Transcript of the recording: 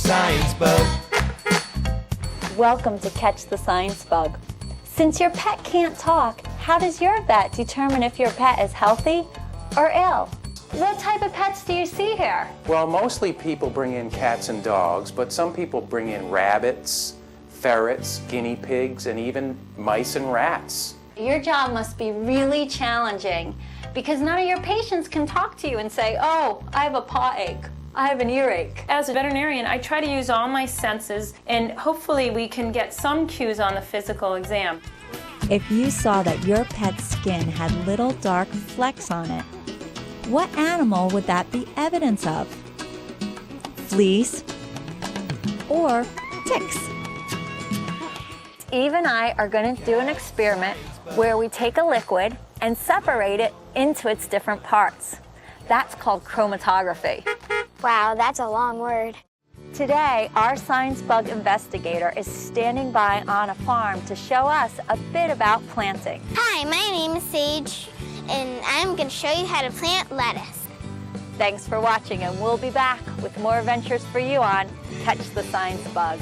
science bug. Welcome to Catch the Science Bug. Since your pet can't talk, how does your vet determine if your pet is healthy or ill? What type of pets do you see here? Well, mostly people bring in cats and dogs, but some people bring in rabbits, ferrets, guinea pigs, and even mice and rats. Your job must be really challenging because none of your patients can talk to you and say, oh, I have a paw ache, I have an earache. As a veterinarian, I try to use all my senses, and hopefully we can get some cues on the physical exam. If you saw that your pet's skin had little dark flecks on it, what animal would that be evidence of? Fleas or ticks? Eve and I are going to do an experiment where we take a liquid and separate it into its different parts. That's called chromatography. Wow, that's a long word. Today, our science bug investigator is standing by on a farm to show us a bit about planting. Hi, my name is Sage, and I'm going to show you how to plant lettuce. Thanks for watching, and we'll be back with more adventures for you on Catch the Science Bug.